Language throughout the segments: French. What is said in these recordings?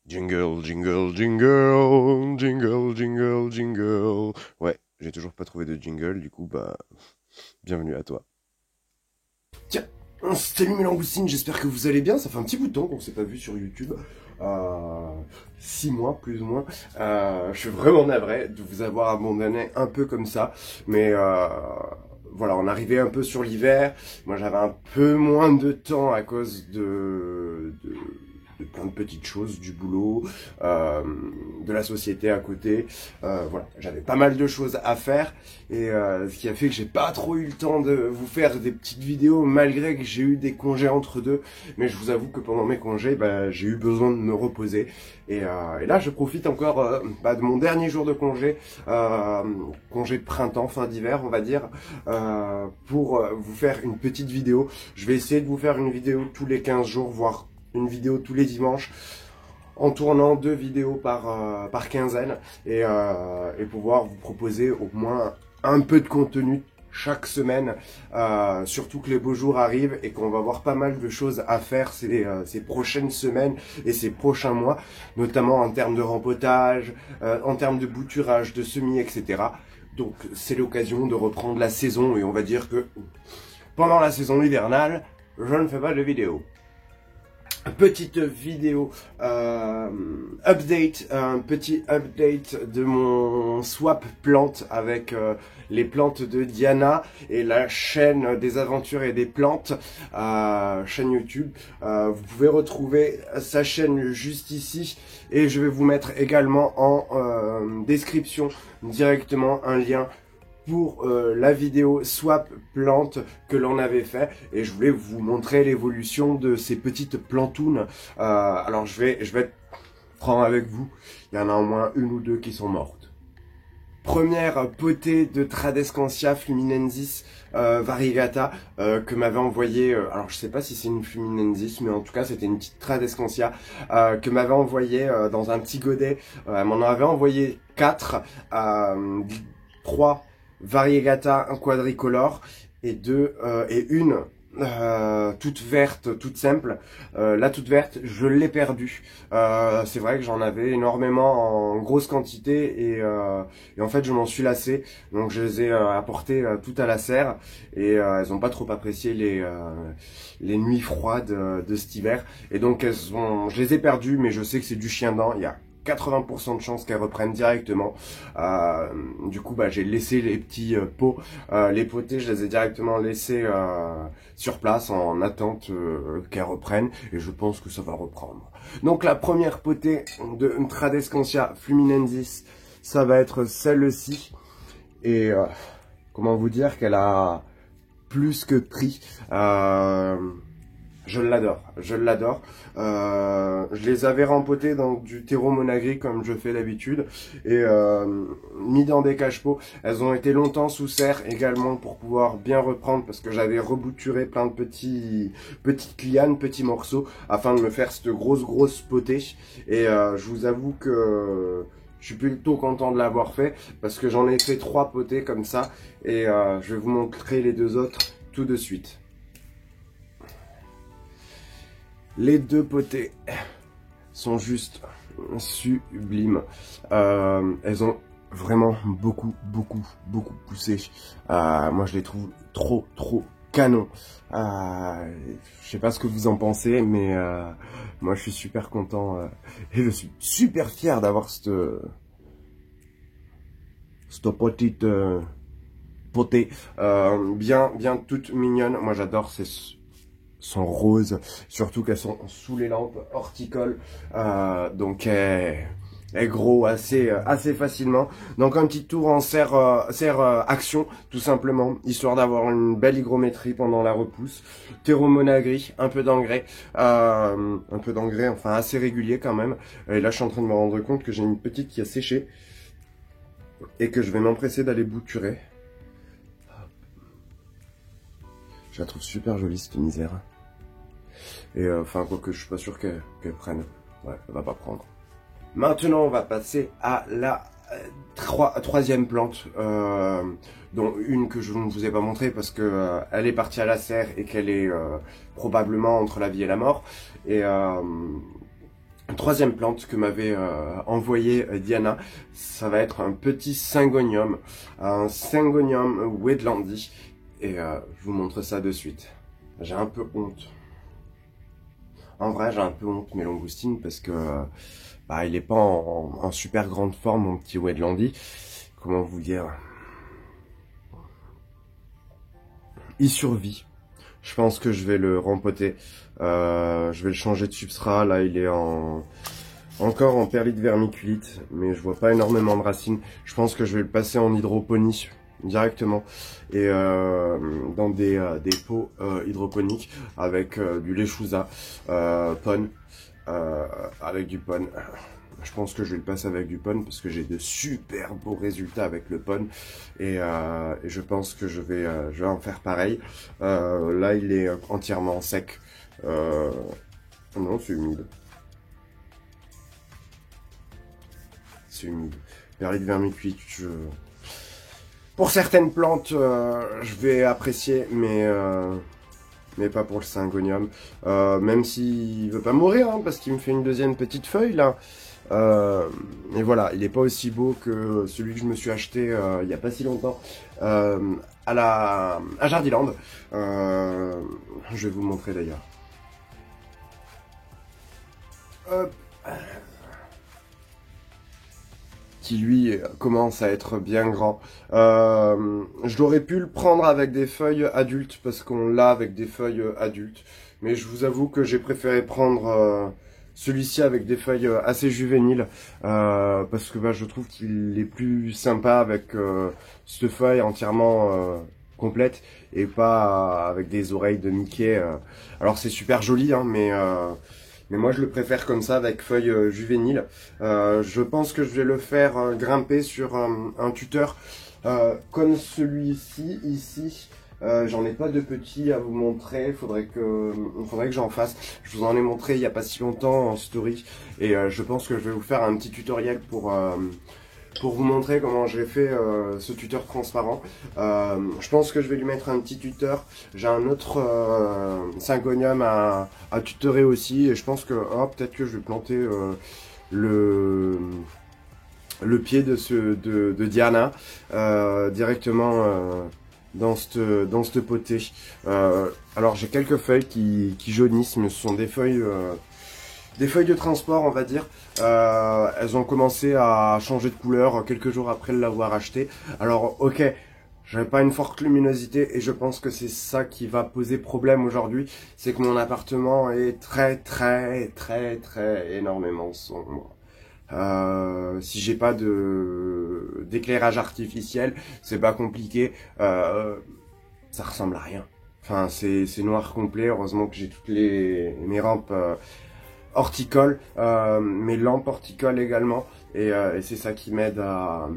Jingle, jingle, jingle, jingle, jingle, jingle. Ouais, j'ai toujours pas trouvé de jingle, du coup, bienvenue à toi. Tiens, salut mes langoustines, j'espère que vous allez bien. Ça fait un petit bout de temps qu'on s'est pas vu sur YouTube. 6 mois, plus ou moins. Je suis vraiment navré de vous avoir abandonné un peu comme ça. Mais voilà, on arrivait un peu sur l'hiver. Moi, j'avais un peu moins de temps à cause de plein de petites choses, du boulot, de la société à côté. Voilà, j'avais pas mal de choses à faire et ce qui a fait que j'ai pas trop eu le temps de vous faire des petites vidéos malgré que j'ai eu des congés entre deux. Mais je vous avoue que pendant mes congés, j'ai eu besoin de me reposer et là je profite encore de mon dernier jour de congé, congé de printemps, fin d'hiver on va dire, pour vous faire une petite vidéo. Je vais essayer de vous faire une vidéo tous les 15 jours, voire une vidéo tous les dimanches, en tournant 2 vidéos par quinzaine et pouvoir vous proposer au moins un peu de contenu chaque semaine, surtout que les beaux jours arrivent et qu'on va avoir pas mal de choses à faire ces prochaines semaines et ces prochains mois, notamment en termes de rempotage, en termes de bouturage, de semis, etc. Donc c'est l'occasion de reprendre la saison et on va dire que pendant la saison hivernale, je ne fais pas de vidéos. Petite vidéo update, un petit update de mon swap plante avec les plantes de Diana et la chaîne des aventures et des plantes, chaîne YouTube. Vous pouvez retrouver sa chaîne juste ici et je vais vous mettre également en description directement un lien pour la vidéo swap plante que l'on avait fait et je voulais vous montrer l'évolution de ces petites plantounes. Alors je vais être franc avec vous, il y en a au moins une ou deux qui sont mortes. Première potée de Tradescantia fluminensis variegata que m'avait envoyé, alors je sais pas si c'est une fluminensis, mais en tout cas c'était une petite Tradescantia que m'avait envoyé dans un petit godet. Elle m'en avait envoyé 4, 3 variegata, un quadricolore et une toute verte, toute simple. La toute verte, je l'ai perdue. C'est vrai que j'en avais énormément en grosse quantité et en fait je m'en suis lassé. Donc je les ai apportées toutes à la serre et elles n'ont pas trop apprécié les nuits froides de cet hiver. Et donc je les ai perdues, mais je sais que c'est du chien dent. Il y a 80% de chances qu'elles reprennent directement. Du coup, j'ai laissé les petits pots, les potées, je les ai directement laissés sur place en attente qu'elles reprennent. Et je pense que ça va reprendre. Donc la première potée de Tradescantia fluminensis, ça va être celle-ci. Et comment vous dire qu'elle a plus que pris. Je l'adore, je l'adore. Je les avais rempotées dans du terreau monagri comme je fais d'habitude et mis dans des cache-pots. Elles ont été longtemps sous serre également pour pouvoir bien reprendre parce que j'avais rebouturé plein de petites lianes, petits morceaux afin de me faire cette grosse potée. Et je vous avoue que je suis plutôt content de l'avoir fait parce que j'en ai fait 3 potées comme ça et je vais vous montrer les 2 autres tout de suite. Les 2 potées sont juste sublimes. Elles ont vraiment beaucoup poussé. Moi, je les trouve trop canon. Je sais pas ce que vous en pensez, mais moi, je suis super content et je suis super fier d'avoir cette petite potée bien toute mignonne. Moi, j'adore ces sont roses, surtout qu'elles sont sous les lampes horticoles, donc elles gros assez facilement. Donc un petit tour en serre action, tout simplement, histoire d'avoir une belle hygrométrie pendant la repousse. Terreau monagri, un peu d'engrais, enfin assez régulier quand même. Et là je suis en train de me rendre compte que j'ai une petite qui a séché et que je vais m'empresser d'aller bouturer. Je la trouve super jolie cette misère. Et enfin, quoique je suis pas sûr qu'elle prenne. Ouais, elle va pas prendre. Maintenant, on va passer à la troisième plante, dont une que je ne vous ai pas montrée parce que elle est partie à la serre et qu'elle est probablement entre la vie et la mort. Et Troisième plante que m'avait envoyé Diana, ça va être un petit syngonium, un syngonium wedlandi, et je vous montre ça de suite. J'ai un peu honte. En vrai, j'ai un peu honte mes langoustines parce que bah, il est pas en super grande forme mon petit wedlandi. Comment vous dire? Il survit. Je pense que je vais le rempoter. Je vais le changer de substrat. Là, il est encore en perlite vermiculite, mais je vois pas énormément de racines. Je pense que je vais le passer en hydroponie directement et dans des pots hydroponiques avec du lechouza, pon, avec du pon. Je pense que je vais le passer avec du pon parce que j'ai de super beaux résultats avec le pon et je pense que je vais en faire pareil. Là, il est entièrement sec. Non, c'est humide. C'est humide. Perlite vermiculite, pour certaines plantes, je vais apprécier, mais pas pour le syngonium. Même s'il veut pas mourir, hein, parce qu'il me fait une deuxième petite feuille là. Et voilà, il n'est pas aussi beau que celui que je me suis acheté il n'y a pas si longtemps à Jardiland. Je vais vous montrer d'ailleurs. Hop. Qui lui commence à être bien grand. Je l'aurais pu le prendre avec des feuilles adultes parce qu'on l'a avec des feuilles adultes. Mais je vous avoue que j'ai préféré prendre celui-ci avec des feuilles assez juvéniles parce que bah, je trouve qu'il est plus sympa avec cette feuille entièrement complète et pas avec des oreilles de Mickey. Alors c'est super joli, hein, mais moi je le préfère comme ça avec feuilles juvéniles. Je pense que je vais le faire grimper sur un tuteur comme celui-ci ici. J'en ai pas de petit à vous montrer, faudrait que j'en fasse. Je vous en ai montré il y a pas si longtemps en story et je pense que je vais vous faire un petit tutoriel pour vous montrer comment j'ai fait ce tuteur transparent. Je pense que je vais lui mettre un petit tuteur. J'ai un autre syngonium à tutorer aussi. Et je pense que peut-être que je vais planter le pied de Diana directement dans cette potée. Alors j'ai quelques feuilles qui jaunissent, mais ce sont des feuilles de transport, on va dire. Elles ont commencé à changer de couleur quelques jours après l'avoir acheté. Alors, ok, j'avais pas une forte luminosité et je pense que c'est ça qui va poser problème aujourd'hui. C'est que mon appartement est très énormément sombre. Si j'ai pas d'éclairage artificiel, c'est pas compliqué. Ça ressemble à rien. Enfin, c'est noir complet. Heureusement que j'ai toutes mes rampes horticole, mes lampes horticoles également, et c'est ça qui m'aide à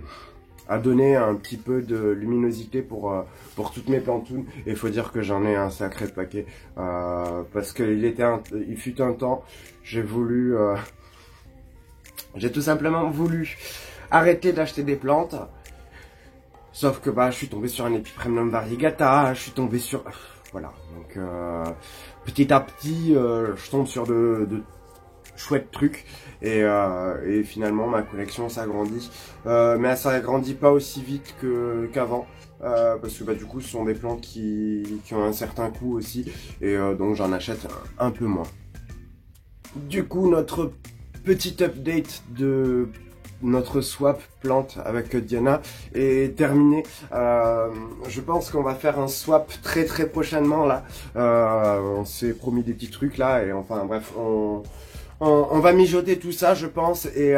donner un petit peu de luminosité pour toutes mes plantounes. Et il faut dire que j'en ai un sacré paquet, parce il fut un temps, j'ai tout simplement voulu arrêter d'acheter des plantes, sauf que bah je suis tombé sur un Epipremnum variegata, je suis tombé sur... Voilà, donc petit à petit, je tombe sur de chouette truc et finalement ma collection s'agrandit, mais elle s'agrandit pas aussi vite qu'avant parce que bah, du coup ce sont des plantes qui ont un certain coût aussi et donc j'en achète un peu moins. Du coup notre petit update de notre swap plante avec Diana est terminé. Je pense qu'on va faire un swap très prochainement là. On s'est promis des petits trucs là et enfin bref on va mijoter tout ça, je pense, et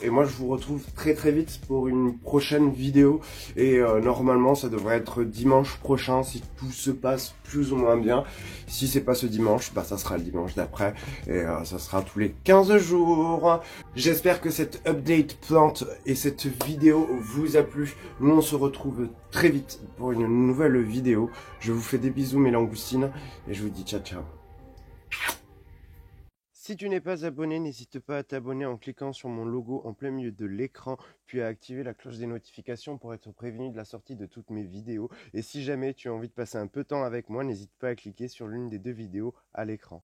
moi je vous retrouve très vite pour une prochaine vidéo, et normalement ça devrait être dimanche prochain si tout se passe plus ou moins bien. Si c'est pas ce dimanche, bah ça sera le dimanche d'après, et ça sera tous les 15 jours. J'espère que cette update plante et cette vidéo vous a plu. Nous on se retrouve très vite pour une nouvelle vidéo. Je vous fais des bisous mes langoustines, et je vous dis ciao ciao. Si tu n'es pas abonné, n'hésite pas à t'abonner en cliquant sur mon logo en plein milieu de l'écran, puis à activer la cloche des notifications pour être prévenu de la sortie de toutes mes vidéos. Et si jamais tu as envie de passer un peu de temps avec moi, n'hésite pas à cliquer sur l'une des deux vidéos à l'écran.